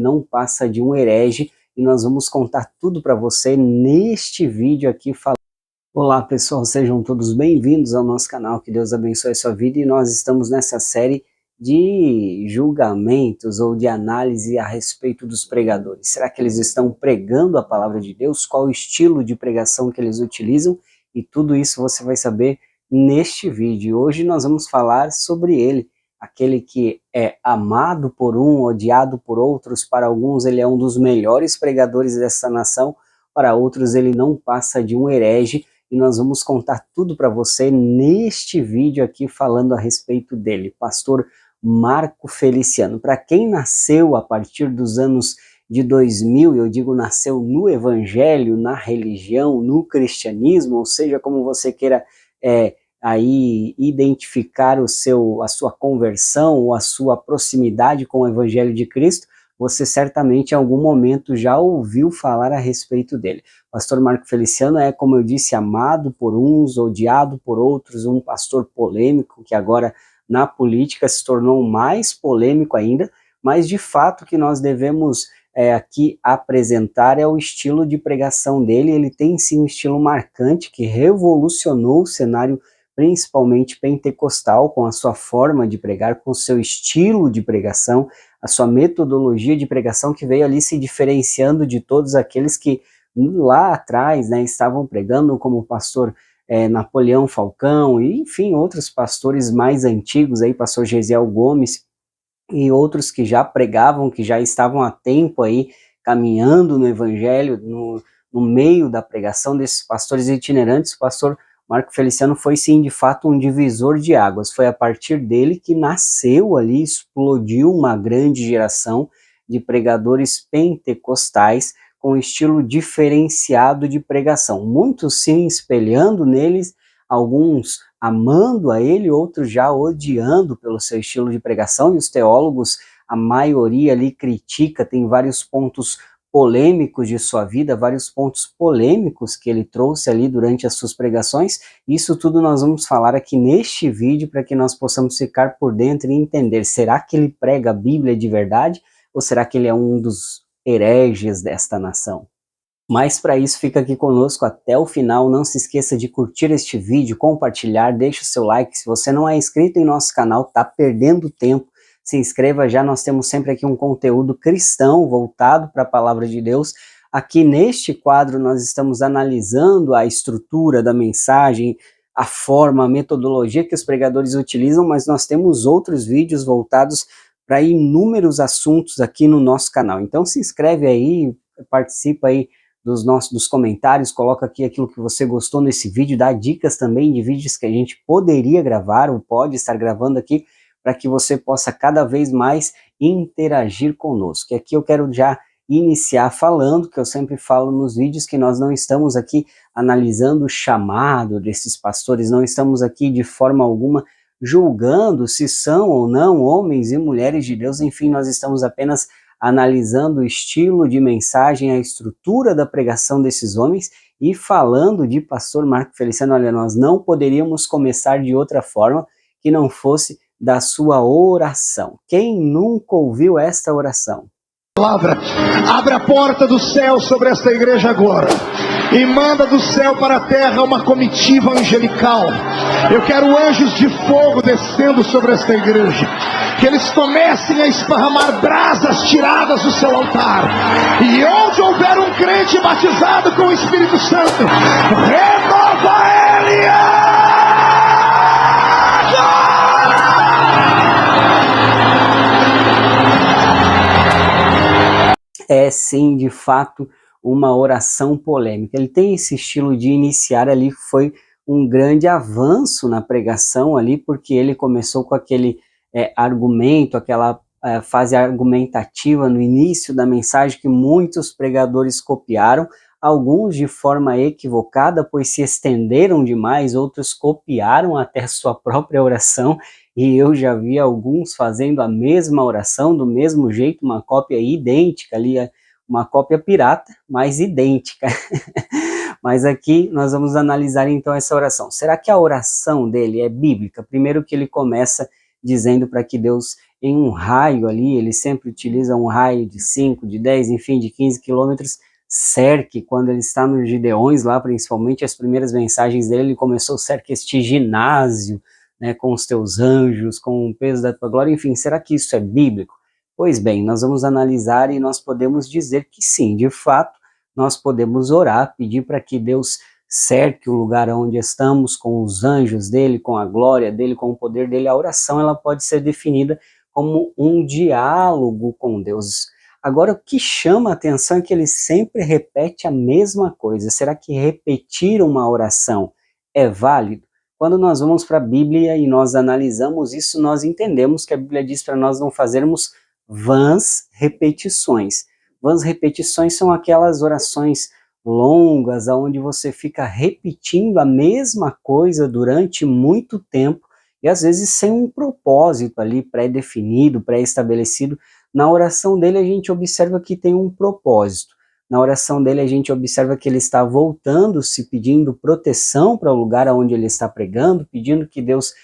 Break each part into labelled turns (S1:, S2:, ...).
S1: não passa de um herege, e nós vamos contar tudo para você neste vídeo aqui falando. Olá pessoal, sejam todos bem-vindos ao nosso canal, que Deus abençoe a sua vida, e nós estamos nessa série de julgamentos ou de análise a respeito dos pregadores. Será que eles estão pregando a palavra de Deus? Qual o estilo de pregação que eles utilizam? E tudo isso você vai saber neste vídeo. Hoje nós vamos falar sobre ele, aquele que é amado por um, odiado por outros. Para alguns ele é um dos melhores pregadores dessa nação, para outros ele não passa de um herege, e nós vamos contar tudo para você neste vídeo aqui falando a respeito dele, pastor Marco Feliciano. Para quem nasceu a partir dos anos de 2000, eu digo nasceu no evangelho, na religião, no cristianismo, ou seja, como você queira aí identificar a sua conversão ou a sua proximidade com o evangelho de Cristo, você certamente em algum momento já ouviu falar a respeito dele. Pastor Marco Feliciano é, como eu disse, amado por uns, odiado por outros, um pastor polêmico que agora na política se tornou mais polêmico ainda, mas de fato que nós devemos aqui apresentar é o estilo de pregação dele. Ele tem sim um estilo marcante que revolucionou o cenário principalmente pentecostal, com a sua forma de pregar, com o seu estilo de pregação, a sua metodologia de pregação, que veio ali se diferenciando de todos aqueles que lá atrás estavam pregando, como o pastor Napoleão Falcão, e enfim, outros pastores mais antigos, aí, pastor Gesiel Gomes, e outros que já pregavam, que já estavam há tempo aí caminhando no evangelho, no meio da pregação desses pastores itinerantes. O pastor Marco Feliciano foi sim de fato um divisor de águas. Foi a partir dele que nasceu ali, explodiu uma grande geração de pregadores pentecostais com um estilo diferenciado de pregação, muitos se espelhando neles, alguns amando a ele, outros já odiando pelo seu estilo de pregação, e os teólogos, a maioria ali critica, tem vários pontos polêmicos de sua vida, vários pontos polêmicos que ele trouxe ali durante as suas pregações. Isso tudo nós vamos falar aqui neste vídeo para que nós possamos ficar por dentro e entender, será que ele prega a Bíblia de verdade ou será que ele é um dos hereges desta nação? Mas para isso fica aqui conosco até o final. Não se esqueça de curtir este vídeo, compartilhar, deixe o seu like. Se você não é inscrito em nosso canal, está perdendo tempo, se inscreva já. Nós temos sempre aqui um conteúdo cristão voltado para a palavra de Deus. Aqui neste quadro nós estamos analisando a estrutura da mensagem, a forma, a metodologia que os pregadores utilizam, mas nós temos outros vídeos voltados para inúmeros assuntos aqui no nosso canal. Então se inscreve aí, participa aí dos comentários, coloca aqui aquilo que você gostou nesse vídeo, dá dicas também de vídeos que a gente poderia gravar ou pode estar gravando aqui, para que você possa cada vez mais interagir conosco. E aqui eu quero já iniciar falando, que eu sempre falo nos vídeos, que nós não estamos aqui analisando o chamado desses pastores, não estamos aqui de forma alguma julgando se são ou não homens e mulheres de Deus, enfim, nós estamos apenas analisando o estilo de mensagem, a estrutura da pregação desses homens e falando de pastor Marco Feliciano. Olha, nós não poderíamos começar de outra forma que não fosse da sua oração. Quem nunca ouviu esta oração?
S2: Palavra, abre a porta do céu sobre esta igreja agora e manda do céu para a terra uma comitiva angelical. Eu quero anjos de fogo descendo sobre esta igreja, que eles comecem a esparramar brasas tiradas do seu altar, e onde houver um crente batizado com o Espírito Santo, renova ele agora!
S1: É sim, de fato, uma oração polêmica. Ele tem esse estilo de iniciar ali, foi um grande avanço na pregação ali, porque ele começou com aquele argumento, aquela fase argumentativa no início da mensagem que muitos pregadores copiaram, alguns de forma equivocada, pois se estenderam demais, outros copiaram até sua própria oração, e eu já vi alguns fazendo a mesma oração, do mesmo jeito, uma cópia idêntica ali, uma cópia pirata, mas idêntica. Mas aqui nós vamos analisar então essa oração. Será que a oração dele é bíblica? Primeiro que ele começa dizendo para que Deus em um raio ali, ele sempre utiliza um raio de 5, de 10, enfim, de 15 quilômetros, cerque, quando ele está nos Gideões lá, principalmente as primeiras mensagens dele, ele começou, cerque este ginásio, né, com os teus anjos, com o peso da tua glória, enfim, será que isso é bíblico? Pois bem, nós vamos analisar e nós podemos dizer que sim, de fato, nós podemos orar, pedir para que Deus cerque o lugar onde estamos com os anjos dele, com a glória dele, com o poder dele. A oração ela pode ser definida como um diálogo com Deus. Agora, o que chama a atenção é que ele sempre repete a mesma coisa. Será que repetir uma oração é válido? Quando nós vamos para a Bíblia e nós analisamos isso, nós entendemos que a Bíblia diz para nós não fazermos vãs repetições. Vãs repetições são aquelas orações longas, onde você fica repetindo a mesma coisa durante muito tempo, e às vezes sem um propósito ali pré-definido, pré-estabelecido. Na oração dele a gente observa que tem um propósito. Na oração dele a gente observa que ele está voltando-se, pedindo proteção para o lugar onde ele está pregando, pedindo que Deus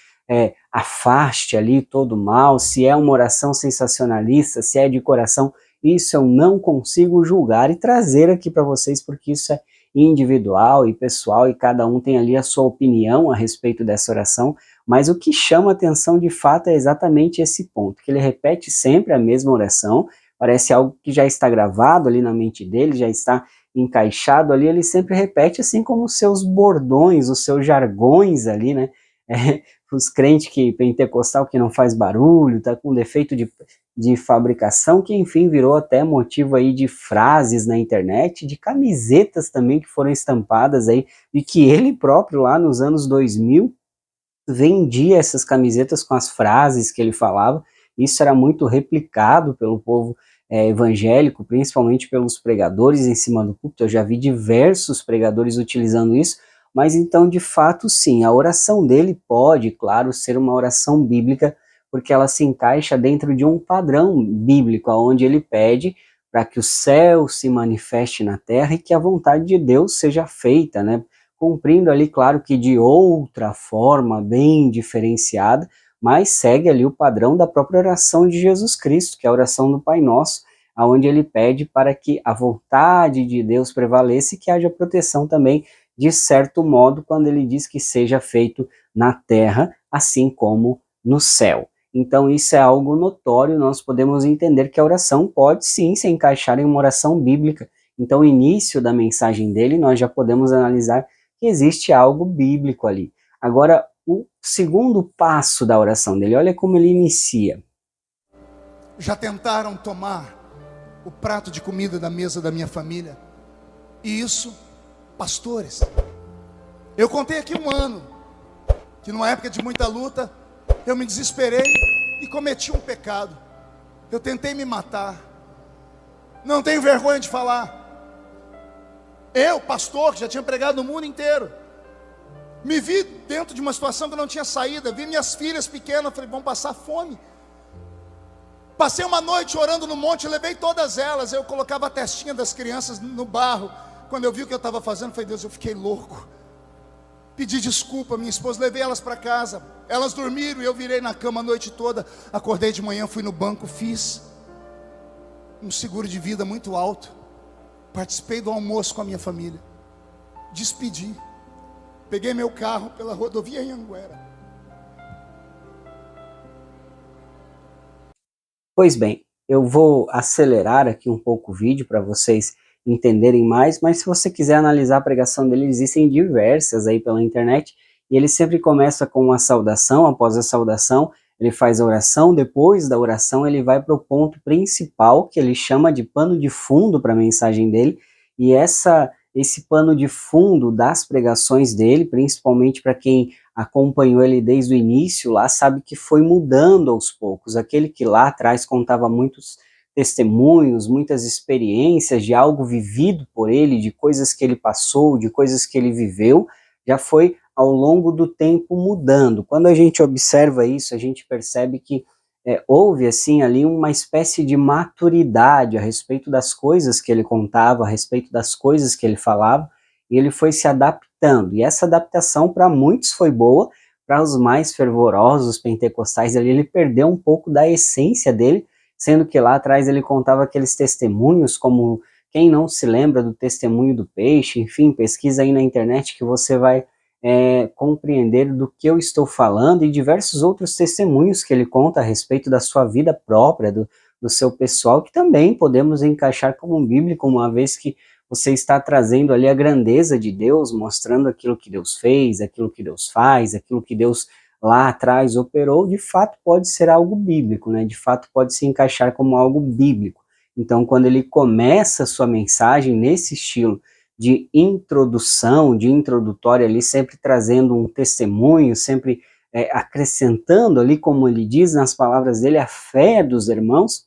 S1: afaste ali todo o mal. Se é uma oração sensacionalista, se é de coração, isso eu não consigo julgar e trazer aqui para vocês, porque isso é individual e pessoal, e cada um tem ali a sua opinião a respeito dessa oração, mas o que chama atenção de fato é exatamente esse ponto, que ele repete sempre a mesma oração, parece algo que já está gravado ali na mente dele, já está encaixado ali, ele sempre repete assim como os seus bordões, os seus jargões ali, né, os crentes que pentecostal que não faz barulho, tá com defeito de fabricação, que enfim virou até motivo aí de frases na internet, de camisetas também que foram estampadas aí, e que ele próprio lá nos anos 2000 vendia essas camisetas com as frases que ele falava. Isso era muito replicado pelo povo evangélico, principalmente pelos pregadores em cima do púlpito. Eu já vi diversos pregadores utilizando isso, mas então de fato sim, a oração dele pode, claro, ser uma oração bíblica, porque ela se encaixa dentro de um padrão bíblico, onde ele pede para que o céu se manifeste na terra e que a vontade de Deus seja feita, né? Cumprindo ali, claro que de outra forma, bem diferenciada, mas segue ali o padrão da própria oração de Jesus Cristo, que é a oração do Pai Nosso, onde ele pede para que a vontade de Deus prevaleça e que haja proteção também, de certo modo, quando ele diz que seja feito na terra, assim como no céu. Então isso é algo notório, nós podemos entender que a oração pode sim se encaixar em uma oração bíblica. Então o início da mensagem dele, nós já podemos analisar que existe algo bíblico ali. Agora, o segundo passo da oração dele, olha como ele inicia.
S2: Já tentaram tomar o prato de comida da mesa da minha família? E isso, pastores. Eu contei aqui um ano, que numa época de muita luta, eu me desesperei e cometi um pecado. Eu tentei me matar. Não tenho vergonha de falar. Eu, pastor, que já tinha pregado no mundo inteiro, me vi dentro de uma situação que eu não tinha saída. Vi minhas filhas pequenas, falei, vão passar fome. Passei uma noite orando no monte, levei todas elas. Eu colocava a testinha das crianças no barro. Quando eu vi o que eu estava fazendo, falei, Deus, eu fiquei louco. Pedi desculpa, minha esposa, levei elas para casa. Elas dormiram e eu virei na cama a noite toda. Acordei de manhã, fui no banco, fiz um seguro de vida muito alto. Participei do almoço com a minha família. Despedi. Peguei meu carro pela rodovia Anhanguera.
S1: Pois bem, eu vou acelerar aqui um pouco o vídeo para vocês entenderem mais, mas se você quiser analisar a pregação dele, existem diversas aí pela internet, e ele sempre começa com uma saudação. Após a saudação, ele faz a oração. Depois da oração, ele vai para o ponto principal, que ele chama de pano de fundo para a mensagem dele, e esse pano de fundo das pregações dele, principalmente para quem acompanhou ele desde o início lá, sabe que foi mudando aos poucos. Aquele que lá atrás contava muitos testemunhos, muitas experiências de algo vivido por ele, de coisas que ele passou, de coisas que ele viveu, já foi ao longo do tempo mudando. Quando a gente observa isso, a gente percebe que houve assim ali uma espécie de maturidade a respeito das coisas que ele contava, a respeito das coisas que ele falava, e ele foi se adaptando. E essa adaptação para muitos foi boa, para os mais fervorosos pentecostais ali, ele perdeu um pouco da essência dele, sendo que lá atrás ele contava aqueles testemunhos, como quem não se lembra do testemunho do peixe, enfim, pesquisa aí na internet que você vai compreender do que eu estou falando, e diversos outros testemunhos que ele conta a respeito da sua vida própria, do seu pessoal, que também podemos encaixar como bíblico, uma vez que você está trazendo ali a grandeza de Deus, mostrando aquilo que Deus fez, aquilo que Deus faz, aquilo que Deus lá atrás operou. De fato pode ser algo bíblico, né? De fato pode se encaixar como algo bíblico. Então, quando ele começa a sua mensagem nesse estilo de introdução, de introdutória ali, sempre trazendo um testemunho, sempre acrescentando ali, como ele diz nas palavras dele, a fé dos irmãos,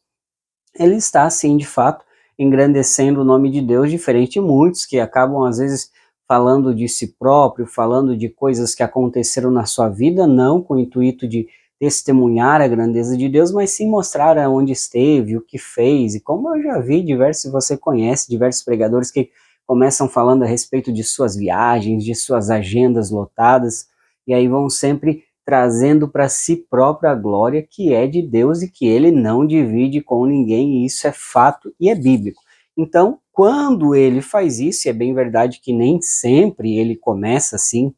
S1: ele está, assim, de fato, engrandecendo o nome de Deus, diferente de muitos que acabam, às vezes, falando de si próprio, falando de coisas que aconteceram na sua vida, não com o intuito de testemunhar a grandeza de Deus, mas sim mostrar aonde esteve, o que fez, e como eu já vi diversos, você conhece diversos pregadores que começam falando a respeito de suas viagens, de suas agendas lotadas, e aí vão sempre trazendo para si própria a glória que é de Deus e que ele não divide com ninguém, e isso é fato e é bíblico. Então, quando ele faz isso, e é bem verdade que nem sempre ele começa assim,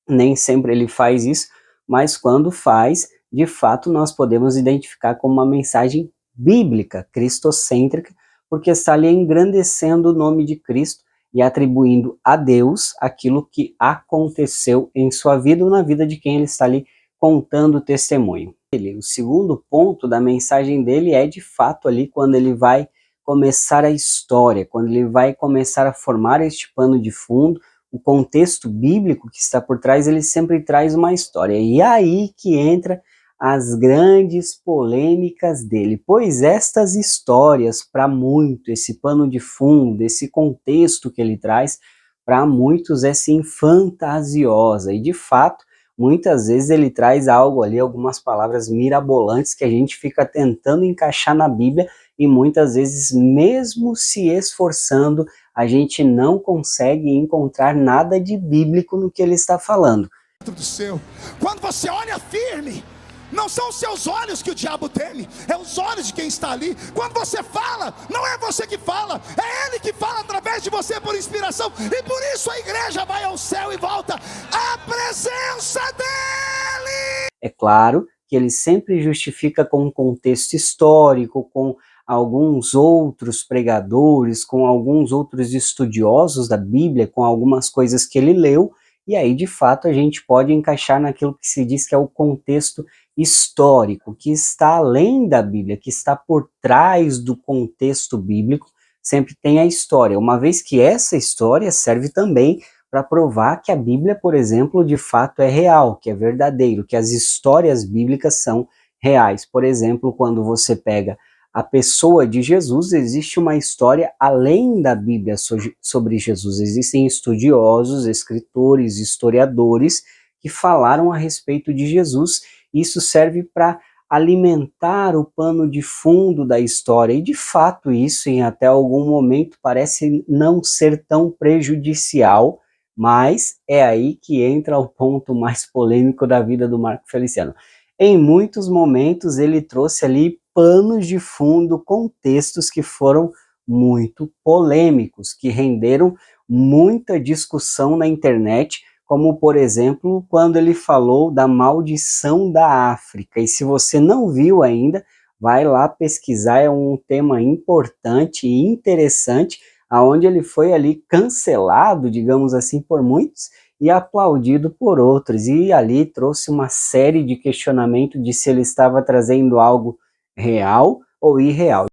S1: nem sempre ele faz isso, mas quando faz, de fato nós podemos identificar como uma mensagem bíblica, cristocêntrica, porque está ali engrandecendo o nome de Cristo e atribuindo a Deus aquilo que aconteceu em sua vida ou na vida de quem ele está ali contando o testemunho. O segundo ponto da mensagem dele é de fato ali quando ele vai começar a história, quando ele vai começar a formar este pano de fundo, o contexto bíblico que está por trás, ele sempre traz uma história. E aí que entra as grandes polêmicas dele, pois estas histórias, para muito, esse pano de fundo, esse contexto que ele traz, para muitos é sim fantasiosa, e de fato, muitas vezes ele traz algo ali, algumas palavras mirabolantes que a gente fica tentando encaixar na Bíblia, e muitas vezes, mesmo se esforçando, a gente não consegue encontrar nada de bíblico no que ele está falando.
S2: Do céu. Quando você olha firme, não são os seus olhos que o diabo teme, é os olhos de quem está ali. Quando você fala, não é você que fala, é ele que fala através de você por inspiração. E por isso a igreja vai ao céu e volta à presença dele.
S1: É claro que ele sempre justifica com um contexto histórico, com alguns outros pregadores, com alguns outros estudiosos da Bíblia, com algumas coisas que ele leu, e aí de fato a gente pode encaixar naquilo que se diz que é o contexto histórico, que está além da Bíblia, que está por trás do contexto bíblico, sempre tem a história, uma vez que essa história serve também para provar que a Bíblia, por exemplo, de fato é real, que é verdadeiro, que as histórias bíblicas são reais. Por exemplo, quando você pega a pessoa de Jesus, existe uma história além da Bíblia sobre Jesus. Existem estudiosos, escritores, historiadores que falaram a respeito de Jesus. Isso serve para alimentar o pano de fundo da história, e de fato isso em até algum momento parece não ser tão prejudicial, mas é aí que entra o ponto mais polêmico da vida do Marco Feliciano. Em muitos momentos ele trouxe ali panos de fundo, contextos que foram muito polêmicos, que renderam muita discussão na internet, como por exemplo, quando ele falou da maldição da África. E se você não viu ainda, vai lá pesquisar, é um tema importante e interessante, aonde ele foi ali cancelado, digamos assim, por muitos, e aplaudido por outros, e ali trouxe uma série de questionamentos de se ele estava trazendo algo real ou irreal.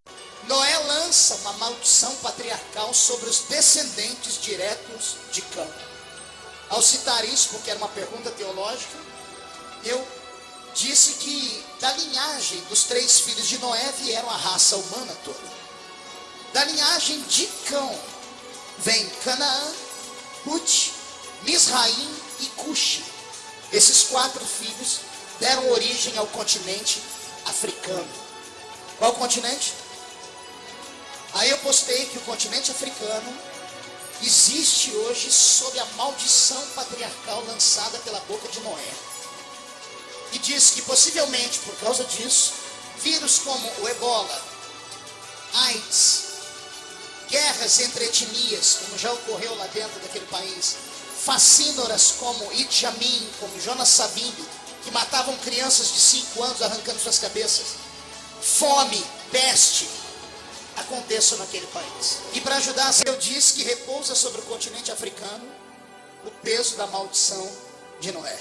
S3: Noé lança uma maldição patriarcal sobre os descendentes diretos de Cã. Ao citar isso, porque era uma pergunta teológica, eu disse que da linhagem dos 3 filhos de Noé vieram a raça humana toda. Da linhagem de Cão vem Canaã, Hut, Misraim e Cuxi. Esses 4 filhos deram origem ao continente africano. Qual continente? Aí eu postei que o continente africano existe hoje sob a maldição patriarcal lançada pela boca de Noé. e diz que possivelmente por causa disso, vírus como o Ebola, AIDS, guerras entre etnias, como já ocorreu lá dentro daquele país, fascínoras como Idi Amin, como Jonas Savimbi, que matavam crianças de 5 anos arrancando suas cabeças, fome, peste, aconteçam naquele país. E para ajudar, Deus diz que repousa sobre o continente africano o peso da maldição de Noé.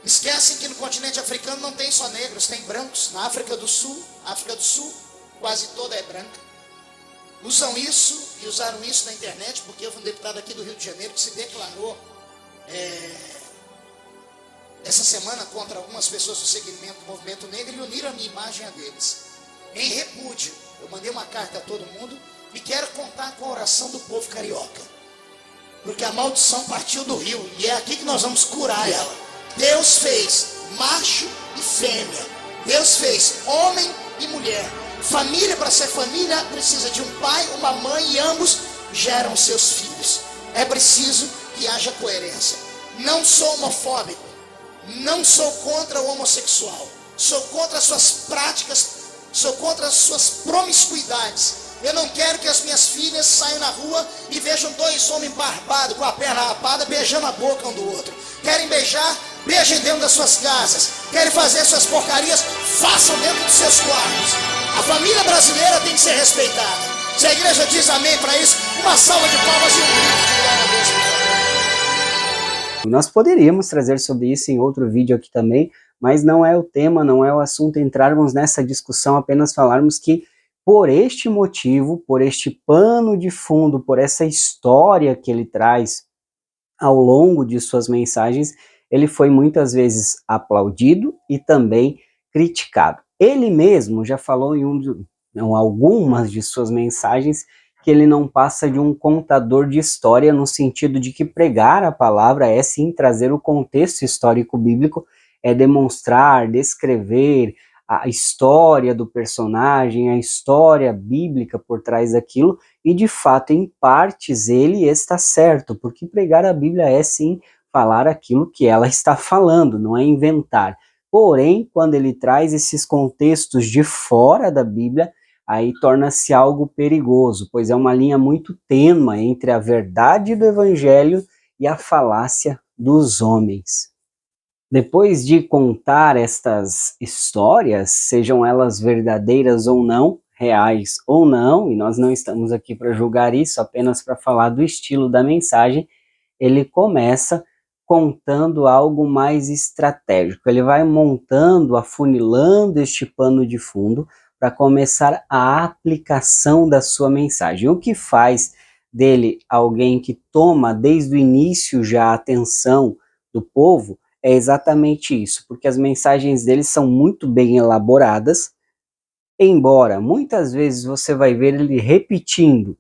S3: Esquecem que no continente africano não tem só negros, tem brancos. Na África do Sul quase toda é branca. Usam isso e usaram isso na internet, porque houve um deputado aqui do Rio de Janeiro que se declarou essa semana contra algumas pessoas do segmento do movimento negro e uniram a minha imagem a deles. Em repúdio, eu mandei uma carta a todo mundo e quero contar com a oração do povo carioca. Porque a maldição partiu do rio e é aqui que nós vamos curar ela. Deus fez macho e fêmea. Deus fez homem e mulher. Família, para ser família, precisa de um pai, uma mãe e ambos geram seus filhos. É preciso que haja coerência. Não sou homofóbico. Não sou contra o homossexual. Sou contra as suas práticas. Sou contra as suas promiscuidades. Eu não quero que as minhas filhas saiam na rua e vejam 2 homens barbados com a perna rapada beijando a boca um do outro. Querem beijar? Beijem dentro das suas casas. Querem fazer suas porcarias? Façam dentro dos seus quartos. A família brasileira tem que ser respeitada. Se a igreja diz amém para isso, uma salva de palmas e um grito de glória a Deus, por favor.
S1: Nós poderíamos trazer sobre isso em outro vídeo aqui também, mas não é o tema, não é o assunto entrarmos nessa discussão, apenas falarmos que por este motivo, por este pano de fundo, por essa história que ele traz ao longo de suas mensagens, ele foi muitas vezes aplaudido e também criticado. Ele mesmo já falou em algumas de suas mensagens que ele não passa de um contador de história, no sentido de que pregar a palavra é sim trazer o contexto histórico bíblico, é demonstrar, descrever a história do personagem, a história bíblica por trás daquilo, e de fato em partes ele está certo, porque pregar a Bíblia é sim falar aquilo que ela está falando, não é inventar. Porém, quando ele traz esses contextos de fora da Bíblia, aí torna-se algo perigoso, pois é uma linha muito tênue entre a verdade do Evangelho e a falácia dos homens. Depois de contar estas histórias, sejam elas verdadeiras ou não, reais ou não, e nós não estamos aqui para julgar isso, apenas para falar do estilo da mensagem, ele começa contando algo mais estratégico. Ele vai montando, afunilando este pano de fundo para começar a aplicação da sua mensagem. O que faz dele alguém que toma desde o início já a atenção do povo é exatamente isso, porque as mensagens dele são muito bem elaboradas, embora muitas vezes você vai ver ele repetindo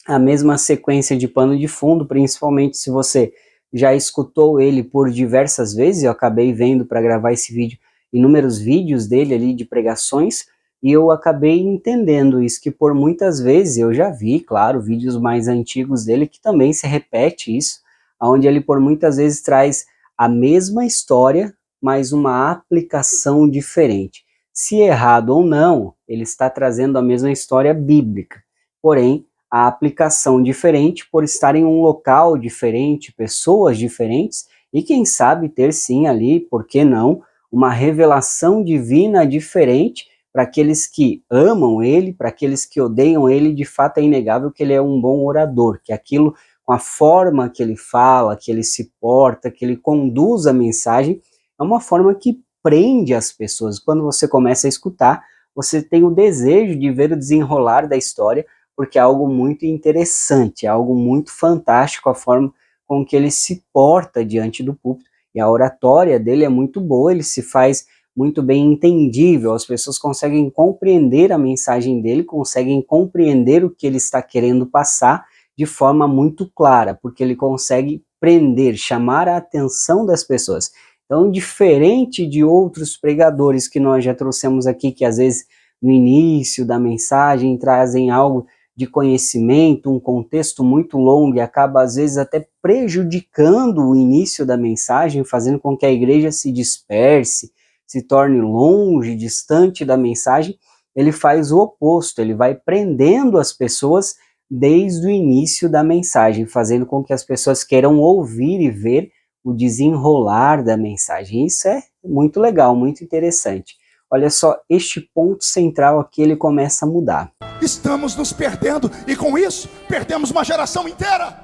S1: a mesma sequência de pano de fundo, principalmente se você já escutou ele por diversas vezes. Eu acabei vendo para gravar esse vídeo inúmeros vídeos dele ali de pregações, e eu acabei entendendo isso, que por muitas vezes eu já vi, claro, vídeos mais antigos dele que também se repete isso, onde ele por muitas vezes traz a mesma história, mas uma aplicação diferente. Se errado ou não, ele está trazendo a mesma história bíblica, porém a aplicação diferente por estar em um local diferente, pessoas diferentes, e quem sabe ter sim ali, por que não, uma revelação divina diferente para aqueles que amam ele, para aqueles que odeiam ele. De fato é inegável que ele é um bom orador, que aquilo, com a forma que ele fala, que ele se porta, que ele conduz a mensagem, é uma forma que prende as pessoas. Quando você começa a escutar, você tem o desejo de ver o desenrolar da história, porque é algo muito interessante, é algo muito fantástico a forma com que ele se porta diante do púlpito, e a oratória dele é muito boa, ele se faz muito bem entendível, as pessoas conseguem compreender a mensagem dele, conseguem compreender o que ele está querendo passar de forma muito clara, porque ele consegue prender, chamar a atenção das pessoas. Então, diferente de outros pregadores que nós já trouxemos aqui, que às vezes no início da mensagem trazem algo de conhecimento, um contexto muito longo e acaba às vezes até prejudicando o início da mensagem, fazendo com que a igreja se disperse, se torne longe, distante da mensagem, ele faz o oposto, ele vai prendendo as pessoas desde o início da mensagem, fazendo com que as pessoas queiram ouvir e ver o desenrolar da mensagem. Isso é muito legal, muito interessante. Olha só, este ponto central aqui, ele começa a mudar.
S2: Estamos nos perdendo e com isso perdemos uma geração inteira.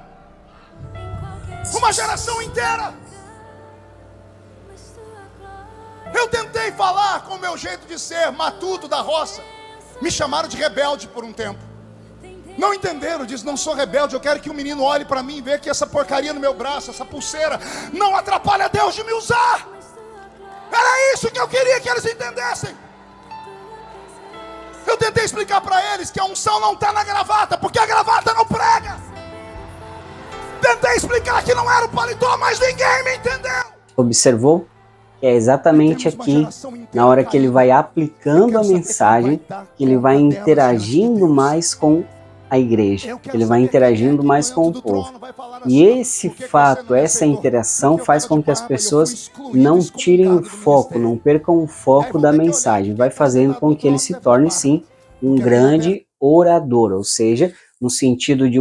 S2: Uma geração inteira. Eu tentei falar com o meu jeito de ser, matuto da roça. Me chamaram de rebelde por um tempo. Não entenderam, diz, não sou rebelde, eu quero que o menino olhe para mim e veja que essa porcaria no meu braço, essa pulseira, não atrapalha Deus de me usar. Era isso que eu queria que eles entendessem. Eu tentei explicar para eles que a unção não está na gravata, porque a gravata não prega. Tentei explicar que não era o paletó, mas ninguém me entendeu.
S1: Observou? Que é exatamente aqui, na hora que ele vai aplicando a mensagem, que ele vai interagindo mais com a igreja, que ele vai interagindo mais com o povo. E esse fato, essa interação faz com que as pessoas não tirem o foco, não percam o foco da mensagem, vai fazendo com que ele se torne sim um grande orador, ou seja, no sentido de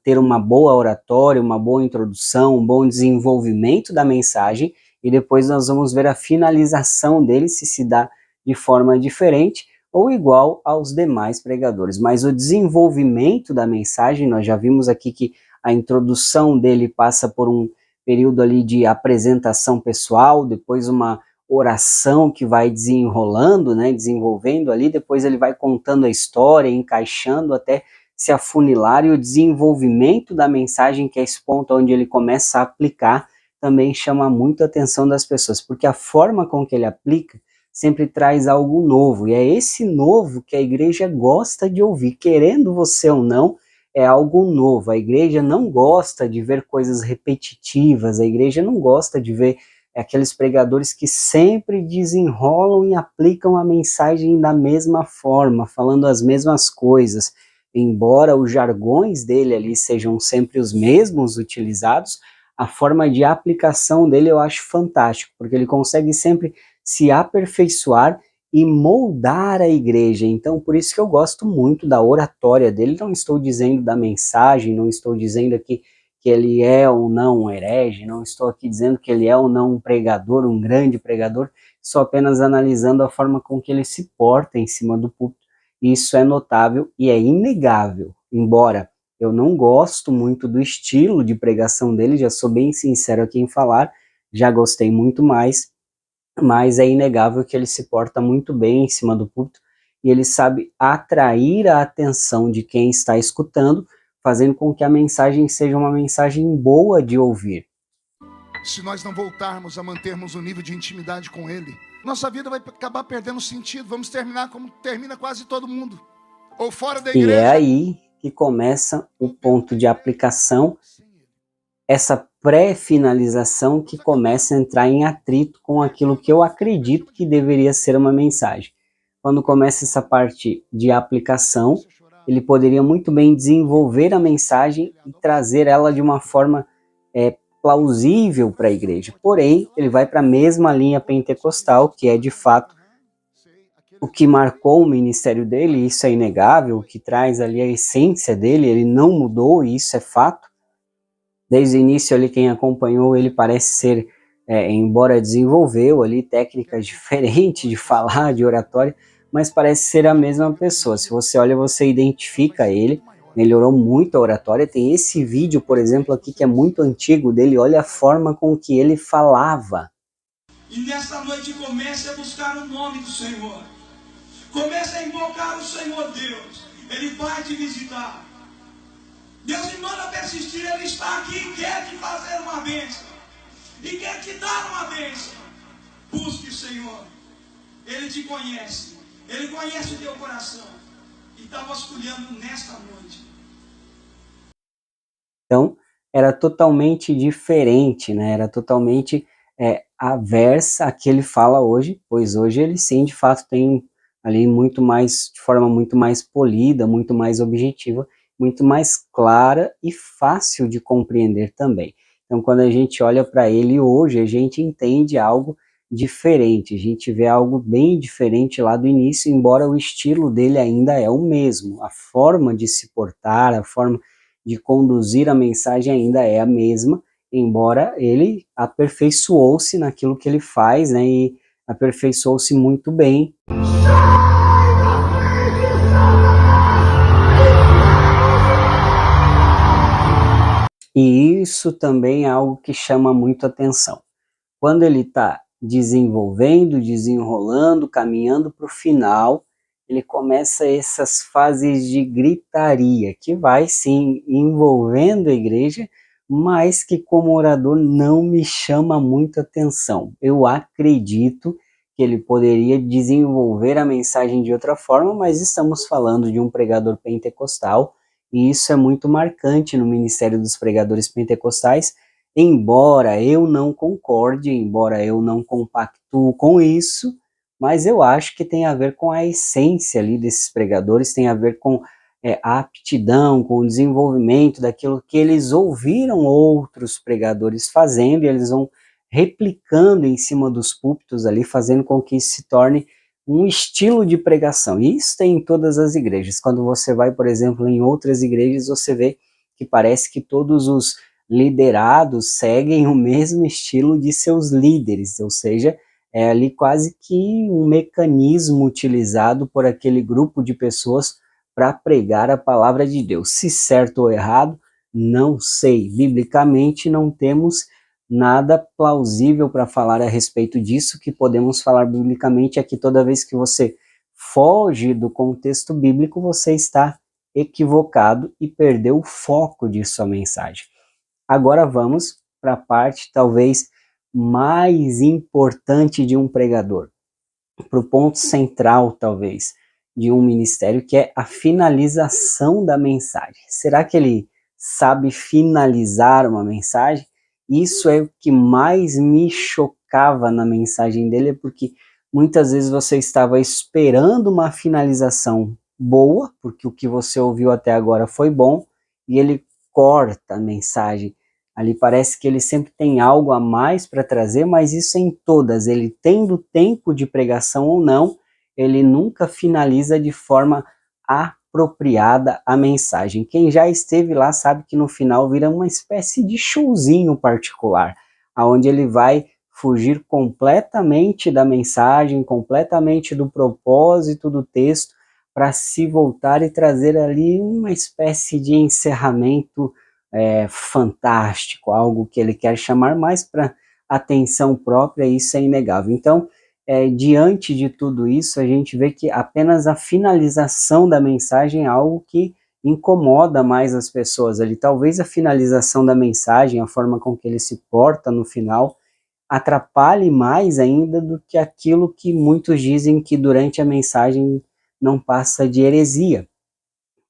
S1: ter uma boa oratória, uma boa introdução, um bom desenvolvimento da mensagem, e depois nós vamos ver a finalização dele, se dá de forma diferente ou igual aos demais pregadores. Mas o desenvolvimento da mensagem, nós já vimos aqui que a introdução dele passa por um período ali de apresentação pessoal, depois uma oração que vai desenrolando, né, desenvolvendo ali, depois ele vai contando a história, encaixando até se afunilar, e o desenvolvimento da mensagem, que é esse ponto onde ele começa a aplicar, também chama muito a atenção das pessoas, porque a forma com que ele aplica sempre traz algo novo, e é esse novo que a igreja gosta de ouvir, querendo você ou não, é algo novo. A igreja não gosta de ver coisas repetitivas, a igreja não gosta de ver aqueles pregadores que sempre desenrolam e aplicam a mensagem da mesma forma, falando as mesmas coisas, embora os jargões dele ali sejam sempre os mesmos utilizados, a forma de aplicação dele eu acho fantástico, porque ele consegue sempre se aperfeiçoar e moldar a igreja. Então, por isso que eu gosto muito da oratória dele. Não estou dizendo da mensagem, não estou dizendo aqui que ele é ou não um herege, não estou aqui dizendo que ele é ou não um pregador, um grande pregador, estou apenas analisando a forma com que ele se porta em cima do púlpito. Isso é notável e é inegável, embora eu não gosto muito do estilo de pregação dele, já sou bem sincero aqui em falar, já gostei muito mais, mas é inegável que ele se porta muito bem em cima do púlpito e ele sabe atrair a atenção de quem está escutando, fazendo com que a mensagem seja uma mensagem boa de ouvir.
S2: Se nós não voltarmos a mantermos um nível de intimidade com ele, nossa vida vai acabar perdendo sentido, vamos terminar como termina quase todo mundo, ou fora da igreja.
S1: E é aí que começa o ponto de aplicação, essa pré-finalização que começa a entrar em atrito com aquilo que eu acredito que deveria ser uma mensagem. Quando começa essa parte de aplicação, ele poderia muito bem desenvolver a mensagem e trazer ela de uma forma plausível para a igreja. Porém, ele vai para a mesma linha pentecostal, que é de fato o que marcou o ministério dele, isso é inegável, o que traz ali a essência dele, ele não mudou, e isso é fato. Desde o início ali, quem acompanhou ele parece ser, embora desenvolveu ali técnicas diferentes de falar, de oratória, mas parece ser a mesma pessoa. Se você olha, você identifica ele, melhorou muito a oratória. Tem esse vídeo, por exemplo, aqui que é muito antigo dele, olha a forma com que ele falava.
S4: E nesta noite comece a buscar o nome do Senhor. Comece a invocar o Senhor Deus. Ele vai te visitar. Deus me manda persistir. Ele está aqui e quer te fazer uma bênção. E quer te dar uma bênção. Busque o Senhor. Ele te conhece. Ele conhece o teu coração. E está vasculhando nesta noite.
S1: Então, era totalmente diferente, né? Era totalmente aversa a que ele fala hoje, pois hoje ele sim, de fato, tem ali muito mais, de forma muito mais polida, muito mais objetiva, muito mais clara e fácil de compreender também. Então, quando a gente olha para ele hoje, a gente entende algo diferente, a gente vê algo bem diferente lá do início, embora o estilo dele ainda é o mesmo, a forma de se portar, a forma de conduzir a mensagem ainda é a mesma, embora ele aperfeiçoou-se naquilo que ele faz, né, e aperfeiçoou-se muito bem. E isso também é algo que chama muito atenção. Quando ele está desenvolvendo, desenrolando, caminhando para o final, ele começa essas fases de gritaria, que vai sim envolvendo a igreja, mas que como orador não me chama muito atenção. Eu acredito que ele poderia desenvolver a mensagem de outra forma, mas estamos falando de um pregador pentecostal, e isso é muito marcante no ministério dos pregadores pentecostais, embora eu não concorde, embora eu não compactuo com isso, mas eu acho que tem a ver com a essência ali desses pregadores, tem a ver com a aptidão, com o desenvolvimento daquilo que eles ouviram outros pregadores fazendo, e eles vão replicando em cima dos púlpitos ali, fazendo com que isso se torne um estilo de pregação. E isso tem em todas as igrejas. Quando você vai, por exemplo, em outras igrejas, você vê que parece que todos os liderados seguem o mesmo estilo de seus líderes, ou seja, é ali quase que um mecanismo utilizado por aquele grupo de pessoas para pregar a palavra de Deus. Se certo ou errado, não sei. Biblicamente não temos nada plausível para falar a respeito disso. Que podemos falar biblicamente é que toda vez que você foge do contexto bíblico, você está equivocado e perdeu o foco de sua mensagem. Agora vamos para a parte talvez mais importante de um pregador, para o ponto central talvez de um ministério, que é a finalização da mensagem. Será que ele sabe finalizar uma mensagem? Isso é o que mais me chocava na mensagem dele, porque muitas vezes você estava esperando uma finalização boa, porque o que você ouviu até agora foi bom, e ele corta a mensagem. Ali parece que ele sempre tem algo a mais para trazer, mas isso em todas, ele tendo tempo de pregação ou não, ele nunca finaliza de forma apropriada a mensagem. Quem já esteve lá sabe que no final vira uma espécie de showzinho particular, onde ele vai fugir completamente da mensagem, completamente do propósito do texto, para se voltar e trazer ali uma espécie de encerramento fantástico, algo que ele quer chamar mais para atenção própria, e isso é inegável. Então, diante de tudo isso, a gente vê que apenas a finalização da mensagem é algo que incomoda mais as pessoas ali. Talvez a finalização da mensagem, a forma com que ele se porta no final, atrapalhe mais ainda do que aquilo que muitos dizem que durante a mensagem não passa de heresia,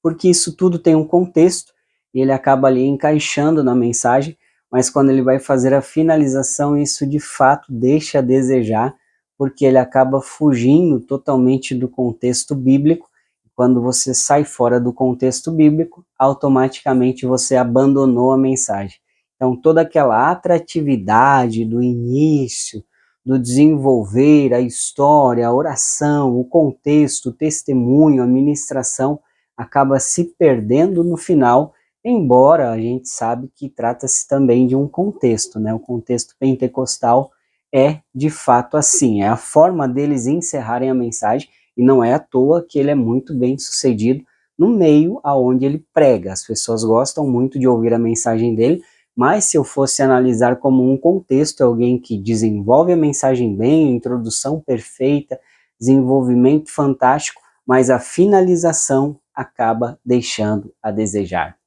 S1: porque isso tudo tem um contexto, e ele acaba ali encaixando na mensagem, mas quando ele vai fazer a finalização, isso de fato deixa a desejar, porque ele acaba fugindo totalmente do contexto bíblico. Quando você sai fora do contexto bíblico, automaticamente você abandonou a mensagem. Então toda aquela atratividade do início, do desenvolver, a história, a oração, o contexto, o testemunho, a ministração, acaba se perdendo no final, embora a gente sabe que trata-se também de um contexto, né? O contexto pentecostal é de fato assim, é a forma deles encerrarem a mensagem, e não é à toa que ele é muito bem sucedido no meio aonde ele prega. As pessoas gostam muito de ouvir a mensagem dele, mas se eu fosse analisar como um contexto, é alguém que desenvolve a mensagem bem, introdução perfeita, desenvolvimento fantástico, mas a finalização acaba deixando a desejar.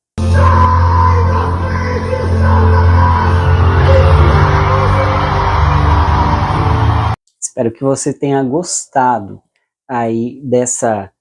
S1: Espero que você tenha gostado aí dessa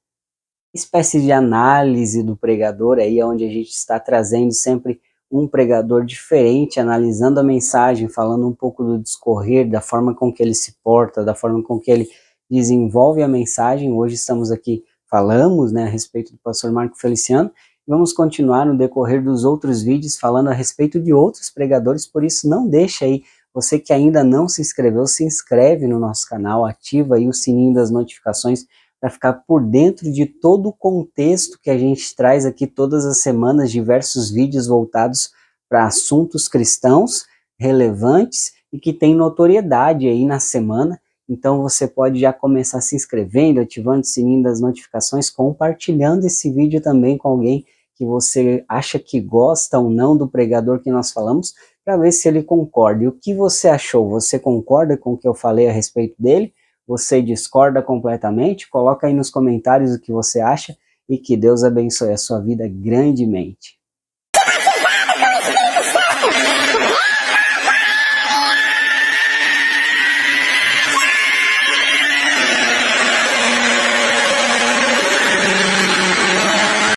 S1: espécie de análise do pregador aí, onde a gente está trazendo sempre um pregador diferente, analisando a mensagem, falando um pouco do discorrer, da forma com que ele se porta, da forma com que ele desenvolve a mensagem. Hoje estamos aqui, falamos, né, a respeito do pastor Marco Feliciano, e vamos continuar no decorrer dos outros vídeos falando a respeito de outros pregadores. Por isso, não deixa aí, você que ainda não se inscreveu, se inscreve no nosso canal, ativa aí o sininho das notificações para ficar por dentro de todo o contexto que a gente traz aqui todas as semanas, diversos vídeos voltados para assuntos cristãos relevantes e que tem notoriedade aí na semana. Então você pode já começar se inscrevendo, ativando o sininho das notificações, compartilhando esse vídeo também com alguém que você acha que gosta ou não do pregador que nós falamos, para ver se ele concorda. E o que você achou? Você concorda com o que eu falei a respeito dele? Você discorda completamente? Coloca aí nos comentários o que você acha e que Deus abençoe a sua vida grandemente.